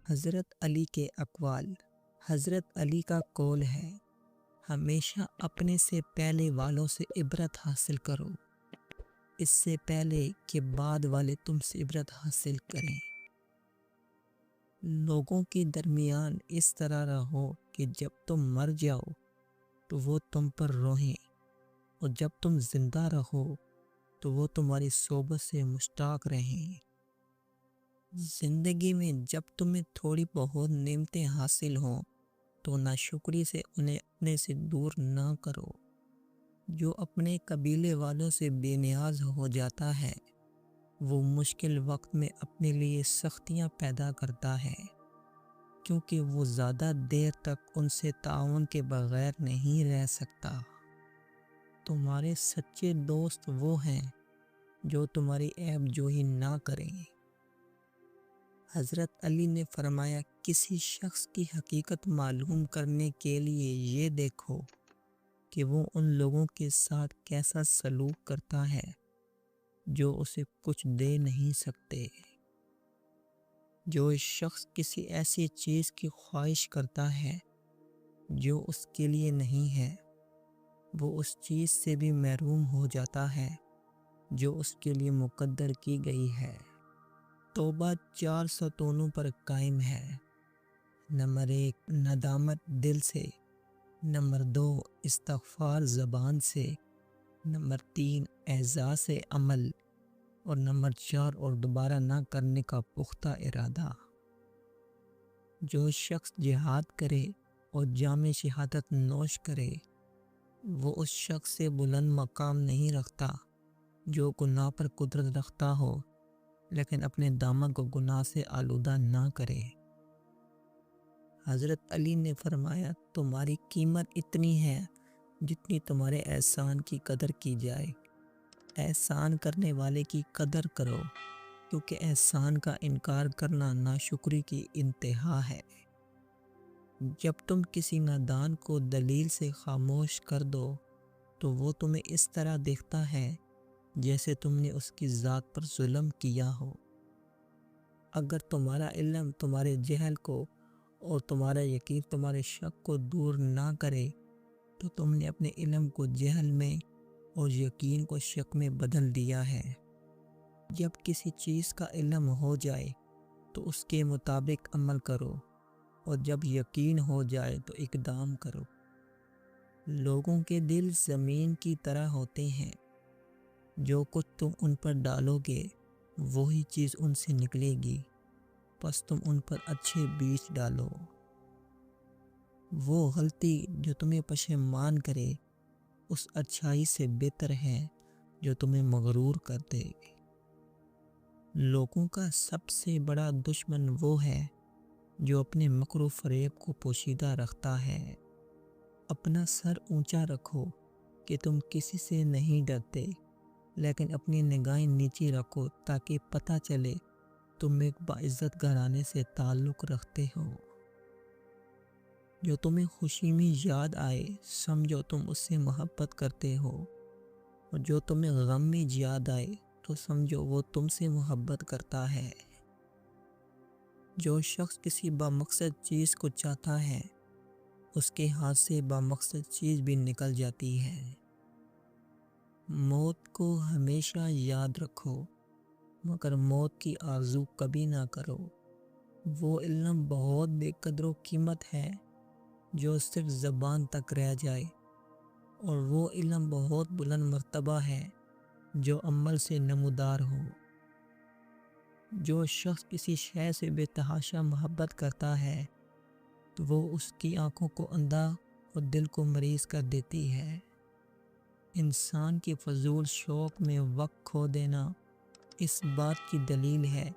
حضرت علی کے اقوال۔ حضرت علی کا قول ہے، ہمیشہ اپنے سے پہلے والوں سے عبرت حاصل کرو، اس سے پہلے کہ بعد والے تم سے عبرت حاصل کریں۔ لوگوں کے درمیان اس طرح رہو کہ جب تم مر جاؤ تو وہ تم پر روئیں، اور جب تم زندہ رہو تو وہ تمہاری صحبت سے مشتاق رہیں۔ زندگی میں جب تمہیں تھوڑی بہت نعمتیں حاصل ہوں تو ناشکری سے انہیں اپنے سے دور نہ کرو۔ جو اپنے قبیلے والوں سے بے نیاز ہو جاتا ہے وہ مشکل وقت میں اپنے لیے سختیاں پیدا کرتا ہے، کیونکہ وہ زیادہ دیر تک ان سے تعاون کے بغیر نہیں رہ سکتا۔ تمہارے سچے دوست وہ ہیں جو تمہاری عیب جوئی نہ کریں۔ حضرت علی نے فرمایا، کسی شخص کی حقیقت معلوم کرنے کے لیے یہ دیکھو کہ وہ ان لوگوں کے ساتھ کیسا سلوک کرتا ہے جو اسے کچھ دے نہیں سکتے۔ جو شخص کسی ایسی چیز کی خواہش کرتا ہے جو اس کے لیے نہیں ہے، وہ اس چیز سے بھی محروم ہو جاتا ہے جو اس کے لیے مقدر کی گئی ہے۔ توبہ 4 ستونوں پر قائم ہے۔ نمبر 1، ندامت دل سے۔ نمبر 2، استغفار زبان سے۔ نمبر 3، اعزاز سے عمل۔ اور نمبر 4، اور دوبارہ نہ کرنے کا پختہ ارادہ۔ جو شخص جہاد کرے اور جام شہادت نوش کرے وہ اس شخص سے بلند مقام نہیں رکھتا جو گناہ پر قدرت رکھتا ہو لیکن اپنے دامن کو گناہ سے آلودہ نہ کرے۔ حضرت علی نے فرمایا، تمہاری قیمت اتنی ہے جتنی تمہارے احسان کی قدر کی جائے۔ احسان کرنے والے کی قدر کرو، کیونکہ احسان کا انکار کرنا ناشکری کی انتہا ہے۔ جب تم کسی نادان کو دلیل سے خاموش کر دو تو وہ تمہیں اس طرح دیکھتا ہے جیسے تم نے اس کی ذات پر ظلم کیا ہو۔ اگر تمہارا علم تمہارے جہل کو اور تمہارا یقین تمہارے شک کو دور نہ کرے تو تم نے اپنے علم کو جہل میں اور یقین کو شک میں بدل دیا ہے۔ جب کسی چیز کا علم ہو جائے تو اس کے مطابق عمل کرو، اور جب یقین ہو جائے تو اقدام کرو۔ لوگوں کے دل زمین کی طرح ہوتے ہیں، جو کچھ تم ان پر ڈالو گے وہی چیز ان سے نکلے گی، پس تم ان پر اچھے بیج ڈالو۔ وہ غلطی جو تمہیں پشیمان کرے اس اچھائی سے بہتر ہے جو تمہیں مغرور کر دے۔ لوگوں کا سب سے بڑا دشمن وہ ہے جو اپنے مکر و فریب کو پوشیدہ رکھتا ہے۔ اپنا سر اونچا رکھو کہ تم کسی سے نہیں ڈرتے، لیکن اپنی نگاہیں نیچی رکھو تاکہ پتہ چلے تم ایک باعزت گھرانے سے تعلق رکھتے ہو۔ جو تمہیں خوشی میں یاد آئے سمجھو تم اس سے محبت کرتے ہو، اور جو تمہیں غم میں یاد آئے تو سمجھو وہ تم سے محبت کرتا ہے۔ جو شخص کسی بامقصد چیز کو چاہتا ہے اس کے ہاتھ سے بامقصد چیز بھی نکل جاتی ہے۔ موت کو ہمیشہ یاد رکھو مگر موت کی آرزو کبھی نہ کرو۔ وہ علم بہت بے قدر و قیمت ہے جو صرف زبان تک رہ جائے، اور وہ علم بہت بلند مرتبہ ہے جو عمل سے نمودار ہو۔ جو شخص کسی شے سے بے تحاشا محبت کرتا ہے تو وہ اس کی آنکھوں کو اندھا اور دل کو مریض کر دیتی ہے۔ انسان کی فضول شوق میں وقت کھو دینا اس بات کی دلیل ہے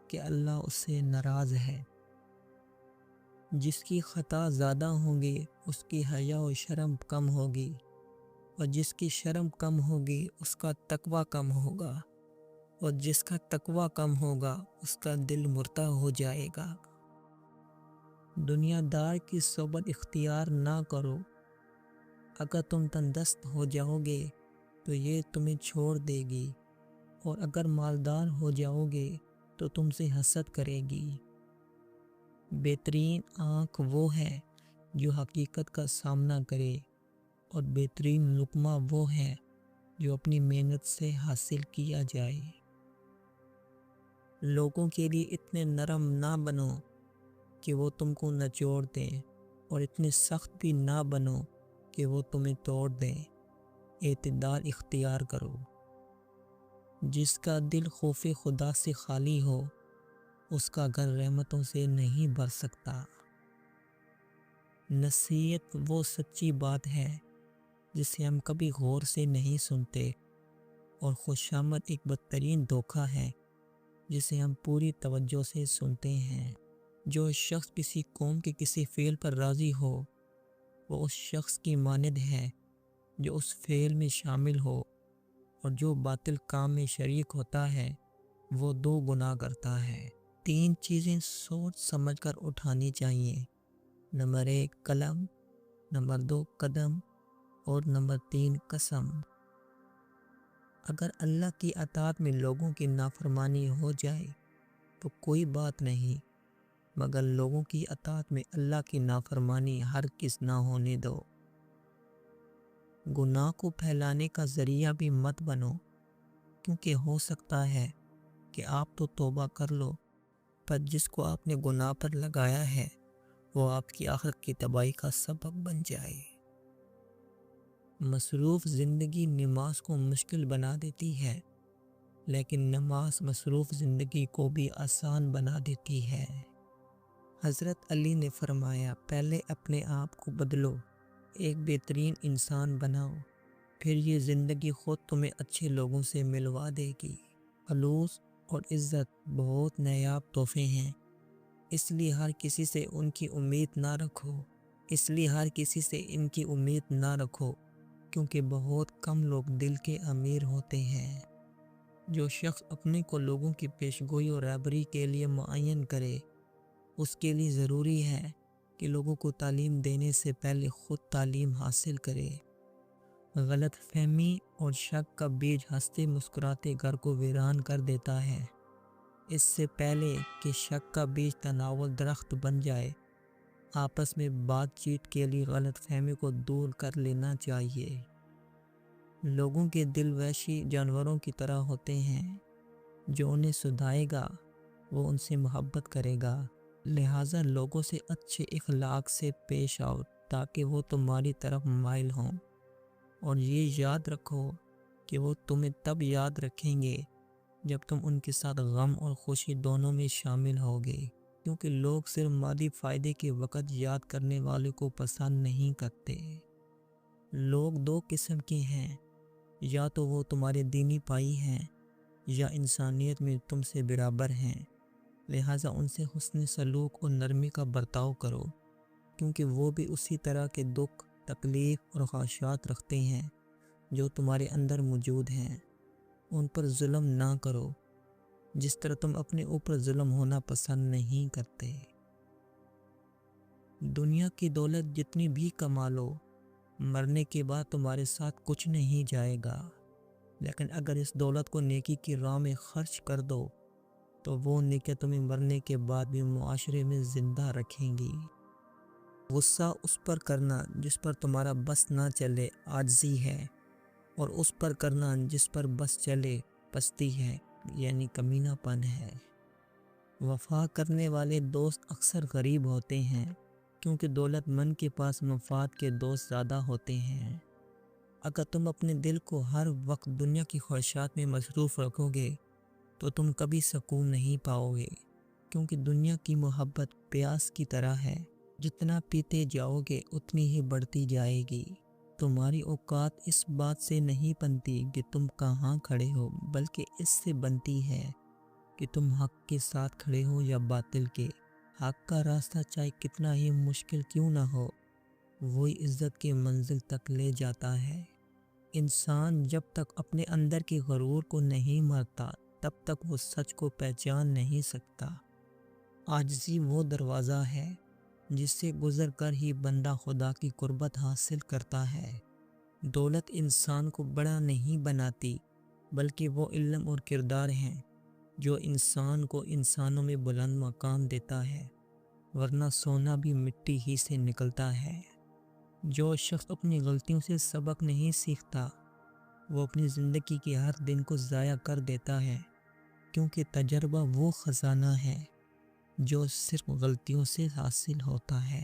کہ اللہ اس سے ناراض ہے۔ جس کی خطا زیادہ ہوں گی اس کی حیا و شرم کم ہوگی، اور جس کی شرم کم ہوگی اس کا تقوی کم ہوگا، اور جس کا تقوی کم ہوگا اس کا دل مرتاح ہو جائے گا۔ دنیا دار کی صحبت اختیار نہ کرو، اگر تم تندرست ہو جاؤ گے تو یہ تمہیں چھوڑ دے گی، اور اگر مالدار ہو جاؤ گے تو تم سے حسد کرے گی۔ بہترین آنکھ وہ ہے جو حقیقت کا سامنا کرے، اور بہترین لقمہ وہ ہے جو اپنی محنت سے حاصل کیا جائے۔ لوگوں کے لیے اتنے نرم نہ بنو کہ وہ تم کو نچوڑ دیں، اور اتنے سخت بھی نہ بنو کہ وہ تمہیں توڑ دیں۔ اعتدال اختیار کرو۔ جس کا دل خوف خدا سے خالی ہو، اس کا گھر رحمتوں سے نہیں بھر سکتا۔ نصیحت وہ سچی بات ہے جسے ہم کبھی غور سے نہیں سنتے، اور خوشامد ایک بدترین دھوکہ ہے جسے ہم پوری توجہ سے سنتے ہیں۔ جو شخص کسی قوم کے کسی فعل پر راضی ہو، وہ اس شخص کی مانند ہے جو اس فعل میں شامل ہو، اور جو باطل کام میں شریک ہوتا ہے وہ 2 گناہ کرتا ہے۔ 3 چیزیں سوچ سمجھ کر اٹھانی چاہیے۔ نمبر 1 قلم، نمبر 2 قدم، اور نمبر 3 قسم۔ اگر اللہ کی اطاعت میں لوگوں کی نافرمانی ہو جائے تو کوئی بات نہیں، مگر لوگوں کی اطاعت میں اللہ کی نافرمانی ہرگز نہ ہونے دو۔ گناہ کو پھیلانے کا ذریعہ بھی مت بنو، کیونکہ ہو سکتا ہے کہ آپ تو توبہ کر لو، پر جس کو آپ نے گناہ پر لگایا ہے وہ آپ کی آخرت کی تباہی کا سبب بن جائے۔ مصروف زندگی نماز کو مشکل بنا دیتی ہے، لیکن نماز مصروف زندگی کو بھی آسان بنا دیتی ہے۔ حضرت علی نے فرمایا، پہلے اپنے آپ کو بدلو، ایک بہترین انسان بناؤ، پھر یہ زندگی خود تمہیں اچھے لوگوں سے ملوا دے گی۔ خلوص اور عزت بہت نایاب تحفے ہیں، اس لیے ہر کسی سے ان کی امید نہ رکھو، کیونکہ بہت کم لوگ دل کے امیر ہوتے ہیں۔ جو شخص اپنے کو لوگوں کی پیشگوئی اور رہبری کے لیے معین کرے، اس کے لیے ضروری ہے کہ لوگوں کو تعلیم دینے سے پہلے خود تعلیم حاصل کرے۔ غلط فہمی اور شک کا بیج ہنستے مسکراتے گھر کو ویران کر دیتا ہے۔ اس سے پہلے کہ شک کا بیج تناول درخت بن جائے، آپس میں بات چیت کے لیے غلط فہمی کو دور کر لینا چاہیے۔ لوگوں کے دل وحشی جانوروں کی طرح ہوتے ہیں، جو انہیں سدھائے گا وہ ان سے محبت کرے گا، لہٰذا لوگوں سے اچھے اخلاق سے پیش آؤ تاکہ وہ تمہاری طرف مائل ہوں، اور یہ یاد رکھو کہ وہ تمہیں تب یاد رکھیں گے جب تم ان کے ساتھ غم اور خوشی دونوں میں شامل ہوگے، کیونکہ لوگ صرف مادی فائدے کے وقت یاد کرنے والے کو پسند نہیں کرتے۔ لوگ 2 قسم کے ہیں، یا تو وہ تمہارے دینی بھائی ہیں یا انسانیت میں تم سے برابر ہیں، لہٰذا ان سے حسن سلوک اور نرمی کا برتاؤ کرو، کیونکہ وہ بھی اسی طرح کے دکھ، تکلیف اور خواہشات رکھتے ہیں جو تمہارے اندر موجود ہیں۔ ان پر ظلم نہ کرو جس طرح تم اپنے اوپر ظلم ہونا پسند نہیں کرتے۔ دنیا کی دولت جتنی بھی کما لو، مرنے کے بعد تمہارے ساتھ کچھ نہیں جائے گا، لیکن اگر اس دولت کو نیکی کی راہ میں خرچ کر دو تو وہ نیکی تمہیں مرنے کے بعد بھی معاشرے میں زندہ رکھیں گی۔ غصہ اس پر کرنا جس پر تمہارا بس نہ چلے عاجزی ہے، اور اس پر کرنا جس پر بس چلے پستی ہے، یعنی کمینہ پن ہے۔ وفا کرنے والے دوست اکثر غریب ہوتے ہیں، کیونکہ دولت مند کے پاس مفاد کے دوست زیادہ ہوتے ہیں۔ اگر تم اپنے دل کو ہر وقت دنیا کی خواہشات میں مصروف رکھو گے تو تم کبھی سکون نہیں پاؤ گے، کیونکہ دنیا کی محبت پیاس کی طرح ہے، جتنا پیتے جاؤ گے اتنی ہی بڑھتی جائے گی۔ تمہاری اوقات اس بات سے نہیں بنتی کہ تم کہاں کھڑے ہو، بلکہ اس سے بنتی ہے کہ تم حق کے ساتھ کھڑے ہو یا باطل کے۔ حق کا راستہ چاہے کتنا ہی مشکل کیوں نہ ہو، وہی عزت کی منزل تک لے جاتا ہے۔ انسان جب تک اپنے اندر کے غرور کو نہیں مارتا تب تک وہ سچ کو پہچان نہیں سکتا۔ عاجزی وہ دروازہ ہے جس سے گزر کر ہی بندہ خدا کی قربت حاصل کرتا ہے۔ دولت انسان کو بڑا نہیں بناتی، بلکہ وہ علم اور کردار ہیں جو انسان کو انسانوں میں بلند مقام دیتا ہے۔ ورنہ سونا بھی مٹی ہی سے نکلتا ہے۔ جو شخص اپنی غلطیوں سے سبق نہیں سیکھتا وہ اپنی زندگی کے ہر دن کو ضائع کر دیتا ہے، کیونکہ تجربہ وہ خزانہ ہے جو صرف غلطیوں سے حاصل ہوتا ہے۔